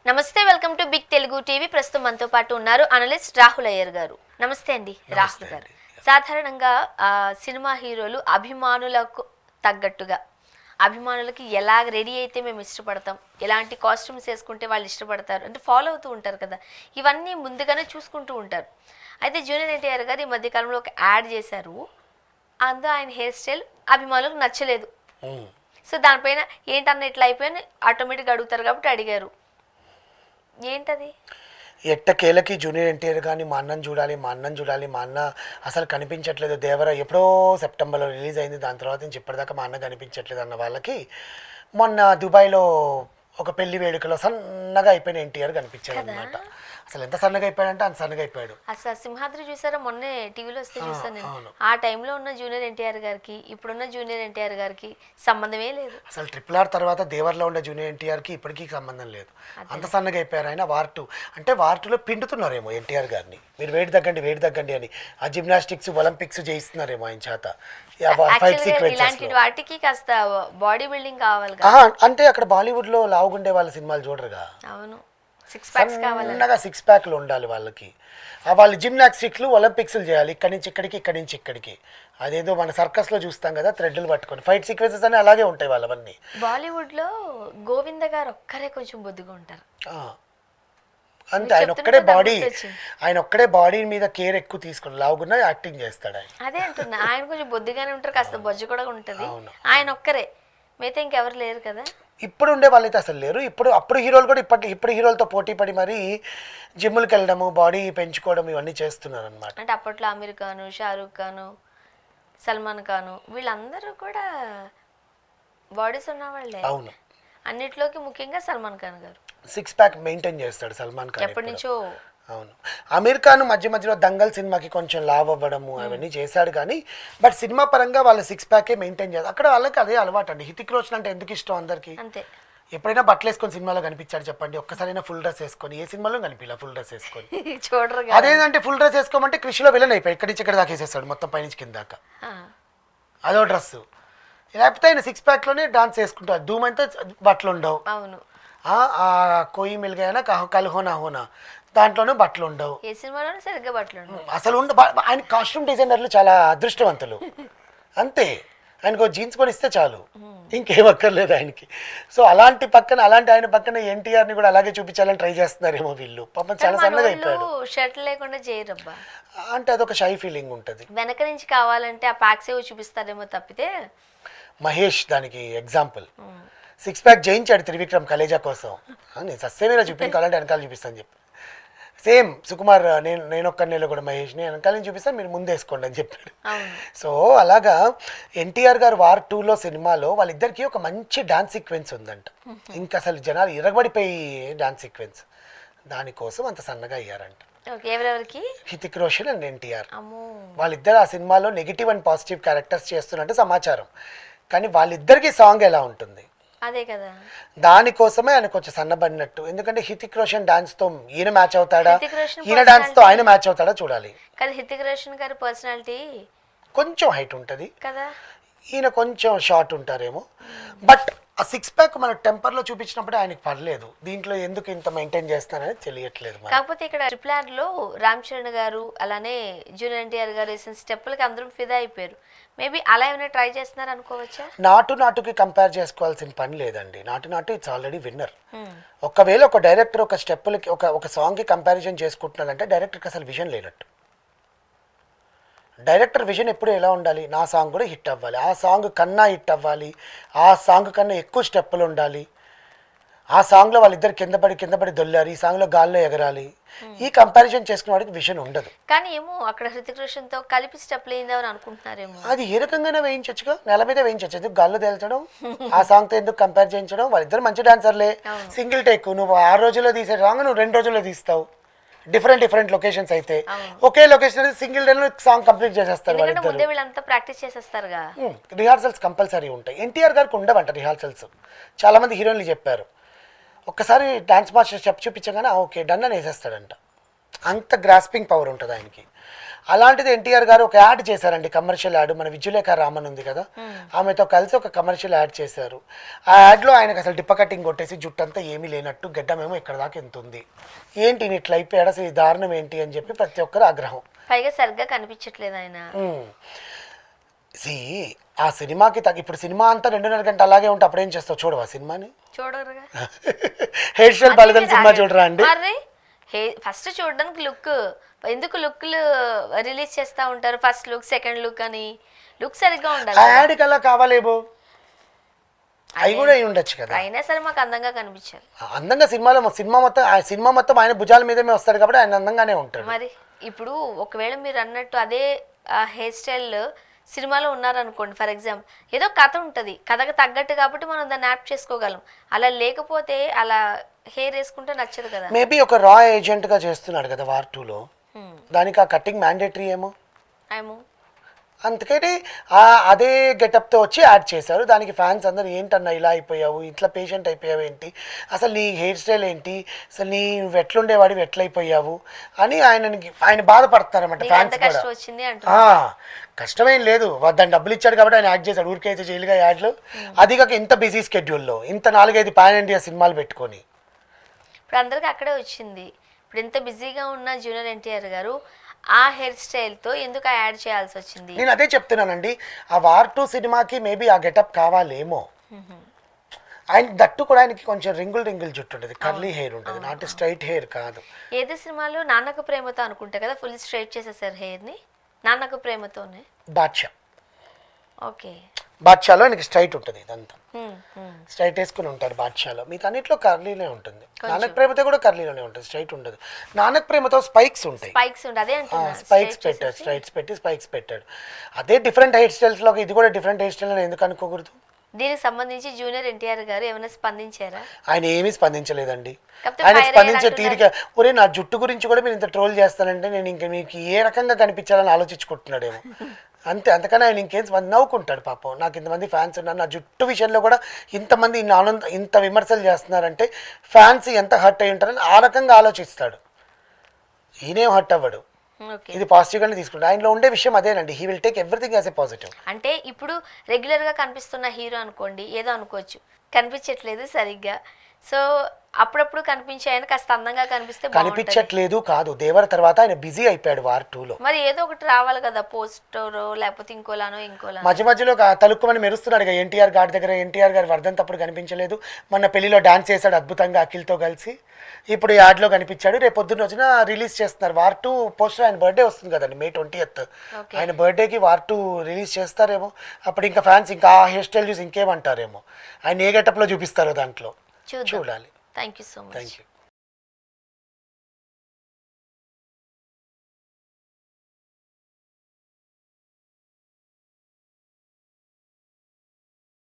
నమస్తే, welcome to big Telugu TV. ప్రస్తుతం మనతో పాటు ఉన్నారు అనలిస్ట్ రాహుల్ అయ్యర్ గారు. నమస్తే అండి రాహుల్ గారు. సాధారణంగా సినిమా హీరోలు అభిమానులకు తగ్గట్టుగా అభిమానులకి ఎలా రెడీ అయితే మేము ఇష్టపడతాం, ఎలాంటి కాస్ట్యూమ్స్ వేసుకుంటే వాళ్ళు ఇష్టపడతారు అంటే ఫాలో అవుతూ ఉంటారు కదా, ఇవన్నీ ముందుగానే చూసుకుంటూ ఉంటారు. అయితే జూనియర్ ఎన్టీఆర్ గారు ఈ మధ్యకాలంలో ఒక యాడ్ చేశారు. అందులో ఆయన హెయిర్ స్టైల్ అభిమానులకు నచ్చలేదు. సో దానిపైన ఏంటన్న ఇట్లా అయిపోయి ఆటోమేటిక్గా అడుగుతారు కాబట్టి అడిగారు, ఏంటది? ఎట్టకేలకి జూనియర్ ఎన్టీఆర్ కానీ మా అన్నని చూడాలి, మా అన్న అసలు కనిపించట్లేదు. దేవర ఎప్పుడో సెప్టెంబర్లో రిలీజ్ అయింది, దాని తర్వాత నుంచి ఇప్పటిదాకా మా అన్న కనిపించట్లేదు అన్న వాళ్ళకి మొన్న దుబాయ్లో ఒక పెళ్లి వేడుకలో సన్నగా అయిపోయిన ఎన్టీఆర్ కనిపించాడు అనమాట. అసలు ఎంత సన్నగా అయిపోయాడంటే అంత సన్నగా అయిపోయాడు. అసలు సింహాద్రి చూసారా, మొన్నే టీవీలో వస్తే చూసాను నేను. ఆ టైంలో ఉన్న జూనియర్ ఎన్టీఆర్ గారికి ఇప్పుడున్న జూనియర్ ఎన్టీఆర్ గారికి సంబంధమే లేదు. అసలు RRR తర్వాత దేవర్లో ఉన్న జూనియర్ ఎన్టీఆర్కి ఇప్పటికీ సంబంధం లేదు. అంత సన్నగా అయిపోయారు. ఆయన వార్ 2లో పిండుతున్నారేమో ఎన్టీఆర్ గారిని. మీరు వెయిట్ తగ్గండి అని ఆ జిమ్నాస్టిక్స్ ఒలింపిక్స్ చేయిస్తున్నారేమో ఆయన చేత. ఇలాంటి వాటికి కాస్త బాడీ బిల్డింగ్ కావాలి. అంటే అక్కడ బాలీవుడ్ లో లావుగుండే వాళ్ళ సినిమాలు చూడరుగా. అవును, సన్నగా 6 ప్యాక్లు ఉండాలి వాళ్ళకి. వాళ్ళు జిమ్నాస్టిక్లు ఒలింపిక్స్లు చేయాలి, ఇక్కడి నుంచి ఇక్కడికి. అదేదో మన సర్కస్ లో చూస్తాం కదా, థ్రెడ్లు పట్టుకొని ఫైట్ సీక్వెన్సెస్ అని అలాగే ఉంటాయి వాళ్ళవన్నీ. బాలీవుడ్ లో గోవింద గారు ఒక్కరే కొంచెం బొద్దుగా ఉంటారు అంతే. ఆయన ఒక్కడే బాడీ మీద కేర్ ఎక్కువ తీసుకుని లావుగున్నా యాక్టింగ్ చేస్తాడు ఆయన. అదే అంటున్నా, ఆయన కొంచెం బొద్దుగానే ఉంటారు, కాస్త బొజ్జు కూడా ఉంటది. ఆయన ఒక్కరే, మిగతా ఇంకెవరు లేరు కదా. ఇప్పుడు ఉండే వాళ్ళైతే అసలు లేరు. అప్పుడు హీరోలు కూడా ఇప్పుడు హీరోలతో పోటీ పడి మరి జిమ్ములకి వెళ్ళడము, బాడీ పెంచుకోవడం ఇవన్నీ చేస్తున్నారు అనమాట. అంటే అప్పట్లో అమీర్ ఖాన్, షారూక్ ఖాన్, సల్మాన్ ఖాన్ వీళ్ళందరూ కూడా బాడీస్ ఉన్న వాళ్ళే. అవును, అన్నిట్లోకి ముఖ్యంగా సల్మాన్ ఖాన్ గారు 6 ప్యాక్ మెయింటైన్ చేస్తాడు సల్మాన్ ఖాన్ ఎప్పటి నుంచో. అవును, అమీర్ ఖాన్ మధ్యలో దంగల్ సినిమాకి కొంచెం లావ్ అవ్వడము అవన్నీ చేశాడు కానీ బట్ సినిమా పరంగా వాళ్ళు 6 ప్యాకే మెయింటైన్ చేస్తారు. అక్కడ వాళ్ళకి అదే అలవాటు అండి. హృతిక్ రోషన్ అంటే ఎందుకు ఇష్టం అందరికి. అంతే, ఎప్పుడైనా బట్టలు వేసుకొని సినిమాలో కనిపించాడు చెప్పండి, ఒక్కసారైనా ఫుల్ డ్రెస్ వేసుకొని. ఏ సినిమాలో కనిపించలే ఫుల్ డ్రెస్ వేసుకొని. చూడరు. అదేంటంటే ఫుల్ డ్రెస్ వేసుకోమంటే కృషిలో విలన్ అయిపోయి ఇక్కడి నుంచి ఇక్కడ దాకా వేసేస్తాడు మొత్తం పైనుంచి కింద దాకా. అదో డ్రెస్. లేకపోతే ఆయన 6 ప్యాక్లోనే డాన్స్ వేసుకుంటాడు. ధూమ్ అంతా బట్టలు ఉండవు. అవును, కోయి మిల్గాయనా కల్ హోనా హోనా దాంట్లోనూ బట్టలు ఉండవు. ఏ సినిమాలోనూ సరిగ్గా బట్టలు ఉండవు అసలు ఆయన కాస్ట్యూమ్ డిజైనర్లు చాలా అదృష్టవంతులు. అంతే, ఆయనకు జీన్స్ కొని ఇస్తే చాలు, ఇంకేం అక్కర్లేదు ఆయనకి. సో అలాంటి ఆయన పక్కన ఎన్టీఆర్ని కూడా అలాగే చూపించాలని ట్రై చేస్తున్నారేమో వీళ్ళు. పాపం చాలా సన్నగా అయిపోయాడు. షర్ట్ లేకుండా చేయరబ్బా. అంటే అదొక షై ఫీలింగ్ ఉంటుంది. వెనక నుంచి కావాలంటే ఆ ప్యాక్స్ ఏవో చూపిస్తారేమో తప్పితే. మహేష్ దానికి ఎగ్జాంపుల్. 6 ప్యాక్ జయించాడు త్రివిక్రమ్ కలేజా కోసం. నేను సస్సేమేలా చూపించాలంటే వెనకాల చూపిస్తాను చెప్పి. సేమ్ సుకుమార్ నేనొక్కనేలో కూడా మహేష్ని వెనకాల నుంచి చూపిస్తాను, మీరు ముందు వేసుకోండి అని చెప్పాడు. సో అలాగా ఎన్టీఆర్ గారు వార్ 2లో సినిమాలో వాళ్ళిద్దరికి ఒక మంచి డాన్స్ సీక్వెన్స్ ఉందంట. ఇంకా అసలు జనాలు ఇరగబడిపోయి డాన్స్ సీక్వెన్స్. దానికోసం అంత సన్నగా అయ్యారంట. హృతిక్ రోషన్ అండ్ ఎన్టీఆర్ వాళ్ళిద్దరు ఆ సినిమాలో నెగిటివ్ అండ్ పాజిటివ్ క్యారెక్టర్స్ చేస్తున్నట్టు సమాచారం. కానీ వాళ్ళిద్దరికి సాంగ్ ఎలా ఉంటుంది, అదే కదా, దానికోసమే ఆయన కొంచెం సన్నబడినట్టు. ఎందుకంటే హృతిక్ రోషన్ డాన్స్ తో ఈయన మ్యాచ్ అవుతాడా, ఈయన డాన్స్ తో ఆయన మ్యాచ్ అవుతాడా చూడాలి. కానీ హృతిక్ రోషన్ గారి పర్సనాలిటీ కొంచెం హైట్ ఉంటది కదా, ఈయన కొంచెం షార్ట్ ఉంటారేమో. బట్ ఆ 6 ప్యాక్ మన టెంపర్ లో చూపించినప్పుడు ఆయనకి పర్లేదు. దీంట్లో ఎందుకు ఇంత మెయింటైన్ చేస్తానని తెలియట్లేదు. కాకపోతే ఇక్కడ RRR లో రామ్ చరణ్ గారు అలానే జూనియర్ ఎన్టీఆర్ గారు వేసిన స్టెప్పులకి అందరూ ఫిదా అయిపోయారు. మేబీ అలా ఏమైనా ట్రై చేస్తున్నారు అనుకోవచ్చా? నాటుకి కంపేర్ చేసుకోవాల్సిన పని లేదండి. నాటు ఇట్స్ ఆల్రెడీ విన్నర్. ఒకవేళ ఒక డైరెక్టర్ ఒక స్టెప్పులకి ఒక సాంగ్ కి కంపారిజన్ చేసుకుంటున్నాడంటే డైరెక్టర్కి అసలు విజన్ లేనట్టు. డైరెక్టర్ విజన్ ఎప్పుడు ఎలా ఉండాలి, నా సాంగ్ కూడా హిట్ అవ్వాలి, ఆ సాంగ్ కన్నా హిట్ అవ్వాలి, ఆ సాంగ్ కన్నా ఎక్కువ స్టెప్పులు ఉండాలి, ఆ సాంగ్లో వాళ్ళిద్దరు కింద పడి దొల్లారు, ఈ సాంగ్లో గాల్లో ఎగరాలి. ఈ కంపారిజన్ చేసుకునే వాడికి విజన్ ఉండదు. కానీ ఏమో అక్కడ హృతిక్ రోషన్ తో కలిపి స్టెప్ లేదని అనుకుంటున్నారేమో. అది ఏ రకంగానే వేయించచ్చుగా, నెల మీద వేయించచ్చు. ఎందుకు గాల్లో తేల్చడం, ఆ సాంగ్ తో ఎందుకు కంపేర్ చేయించడం. వాళ్ళిద్దరు మంచి డాన్సర్లే. సింగిల్ టేక్ నువ్వు 6 రోజుల్లో తీసే సాంగ్ నువ్వు 2 రోజుల్లో తీస్తావు. డిఫరెంట్ లొకేషన్స్ అయితే ఒకే location single day song complete చేసేస్తారు. రిహార్సల్స్ కంపల్సరీ ఉంటాయి. ఎన్టీఆర్ గారికి ఉండవంట రిహార్సల్స్. చాలా మంది హీరోయిన్లు చెప్పారు, ఒక్కసారి డాన్స్ మాస్టర్ స్టెప్ చూపించగానే ఓకే డన్ అని వేసేస్తాడంట. అంత గ్రాస్పింగ్ పవర్ ఉంటుంది ఆయనకి. అలాంటిది ఎన్టీఆర్ గారు ఒక యాడ్ చేశారండి, కమర్షియల్ యాడ్. మన విజయలేఖ రామన్ ఉంది కదా, ఆమెతో కలిసి ఒక కమర్షియల్ యాడ్ చేశారు. ఆ యాడ్లో ఆయనకు అసలు డిప్ప కటింగ్ కొట్టేసి జుట్టంతా ఏమీ లేనట్టు గడ్డమేమో ఇక్కడ దాకా ఎంత ఉంది, ఏంటి ఈయన ఇట్లా అయిపోయాడు, అసలు ఈ దారుణం ఏంటి అని చెప్పి ప్రతి ఒక్కరు ఆగ్రహం. పైగా సరిగ్గా కనిపించట్లేదు ఆయన. ఆ సినిమాకి ఇప్పుడు సినిమా అంతా 2.5 గంట అలాగే ఉంటే అప్పుడు ఏం చేస్తావు, చూడవా సినిమాని? చూడరుగా. హెయిర్ స్టైల్ బాలేదని సినిమా చూడరా అండి? ఫస్ట్ చూడడానికి లుక్, ఎందుకు లుక్లు రిలీజ్ చేస్తా ఉంటారు, ఫస్ట్ లుక్ సెకండ్ లుక్ అని. లుక్ సరిగ్గా ఉండాలి. యాడ్కి అలా కావాలేమో, అవి కూడా అయి ఉండొచ్చు కదా. అయినా సరే మాకు అందంగా కనిపించాలి. అందంగా సినిమా మొత్తం ఆయన భుజాల మీదమే వస్తాడు కాబట్టి ఆయన అందంగానే ఉంటాడు. మరి ఇప్పుడు ఒకవేళ మీరు అన్నట్టు అదే హెయిర్ స్టైల్ సినిమాలో ఉన్నారనుకోండి, ఫర్ ఎగ్జాంపుల్, ఏదో కథ ఉంటుంది, కథకు తగ్గట్టు కాబట్టి మనం దాన్ని యాప్ చేసుకోగలం. అలా లేకపోతే అలా హెయిర్ వేసుకుంటే నచ్చదు కదా. మేబీ ఒక రా ఏజెంట్గా చేస్తున్నాడు కదా వార్ 2లో, దానికి ఆ కటింగ్ మ్యాండేటరీ ఏమో. అందుకని అదే గెటప్తో వచ్చి యాడ్ చేశారు. దానికి ఫ్యాన్స్ అందరూ ఏంటన్నా ఇలా అయిపోయావు, ఇట్లా పేషెంట్ అయిపోయావు ఏంటి, అసలు నీ హెయిర్ స్టైల్ ఏంటి, అసలు నీ ఎట్లుండేవాడివి ఎట్లయిపోయావు అని ఆయన బాధపడతారన్నమాట ఫ్యాన్స్ కూడా. కష్టమేం లేదు, దాన్ని డబ్బులు ఇచ్చాడు కాబట్టి ఆయన యాక్ట్ చేశాడు, ఊరికైతే జైలుగా యాడ్లు. అది కాక ఇంత బిజీ స్కెడ్యూల్లో ఇంత 4-5 పాన్ ఇండియా సినిమాలు పెట్టుకొని ఇప్పుడు అందరికీ అక్కడే వచ్చింది. ఇప్పుడు ఎంత బిజీగా ఉన్న జూనియర్ ఎన్టీఆర్ గారు ఆ హెయిర్ స్టైల్తో ఎందుకు యాడ్ చేయాల్సి వచ్చింది? నేను అదే చెప్తున్నానండి, ఆ వార్ 2 సినిమాకి మేబీ ఆ గెటప్ కావాలేమో. ఆయన దట్టు కూడా ఆయనకి కొంచెం రింగుల్ జుట్టు ఉంటుంది, కర్లీ హెయిర్ ఉంటుంది, నాట్ స్ట్రైట్ హెయిర్ కాదు. ఏదో సినిమాలో నాన్నకు ప్రేమతో అనుకుంటా కదా ఫుల్ స్ట్రైట్ చేసేసారు హెయిర్ని. నాన్నకు ప్రేమతోనే బాద్షా. ఓకే, బాద్షాలో ఆయనకి స్ట్రైట్ ఉంటుంది, ఇదంతా స్ట్రైట్ వేసుకుని ఉంటాడు బాద్షాలో. మిగతా అన్నిట్లో కర్లీనే ఉంటుంది. నానక్ ప్రేమతో కూడా కర్లీలోనే ఉంటుంది, స్ట్రైట్ ఉండదు. నానక్ ప్రేమతో స్పైక్స్ ఉంటాయి, స్పైక్స్ పెట్టాడు, స్ట్రైట్స్ పెట్టి స్పైక్స్ పెట్టాడు. అదే డిఫరెంట్ హెయిర్ స్టైల్స్ లో ఇది కూడా డిఫరెంట్ హెయిర్ స్టైల్ అని ఎందుకు అనుకోకూడదు? దీనికి సంబంధించి జూనియర్ ఎన్టీఆర్ గారు ఏమైనా స్పందించారా? ఆయన ఏమీ స్పందించలేదండి. ఆయన స్పందించే తీరిక, ఒరే నా జుట్టు గురించి కూడా మీరు ఇంత ట్రోల్ చేస్తానంటే నేను ఇంకా మీకు ఏ రకంగా కనిపించాలని ఆలోచించుకుంటున్నాడేమో అంతే. అంతకన్నా ఆయన ఇంకేం నవ్వుకుంటాడు పాపం. నాకు ఇంతమంది ఫ్యాన్స్ ఉన్నారు, నా జుట్టు విషయంలో కూడా ఇంతమంది ఇంత విమర్శలు చేస్తున్నారంటే ఫ్యాన్స్ ఎంత హర్ట్ అయి ఉంటారని ఆ రకంగా ఆలోచిస్తాడు. ఈయనేం హర్ట్ అవ్వడు, ఇది పాజిటివ్గానే తీసుకుంటాడు. ఆయనలో ఉండే విషయం అదేనండి, he will take everything as a positive. అంటే ఇప్పుడు రెగ్యులర్గా కనిపిస్తున్న హీరో అనుకోండి, ఏదో అనుకోవచ్చు, కనిపించట్లేదు సరిగ్గా, సో అప్పుడప్పుడు కనిపించే ఆయన కాస్త అందంగా కనిపించట్లేదు కాదు, దేవర తర్వాత ఆయన బిజీ అయిపోయాడు వార్ 2లో. మరి ఏదో ఒకటి రావాలి కదా, పోస్టరో లేకపోతే ఇంకోలానో. మధ్యలో తలుక్కుమని మెరుస్తున్నాడు ఎన్టీఆర్ గారి దగ్గర. ఎన్టీఆర్ గారి వర్ధన్ తప్పుడు కనిపించలేదు, మొన్న పెళ్లిలో డాన్స్ చేశాడు అద్భుతంగా అఖిల్తో కలిసి, ఇప్పుడు యాడ్లో కనిపించాడు. రేపు పొద్దున్న రోజున రిలీజ్ చేస్తున్నారు వార్ 2 పోస్టర్. ఆయన బర్త్డే వస్తుంది కదండి, May 20th. ఆయన బర్త్డేకి వార్ 2 రిలీజ్ చేస్తారేమో. అప్పుడు ఇంకా ఫ్యాన్స్ ఇంకా ఆ హెయిర్ స్టైల్ చూసి ఇంకేమంటారేమో, ఆయన ఏ గెటప్లో చూపిస్తారో దాంట్లో చూడాలి. Thank you so much. Thank you.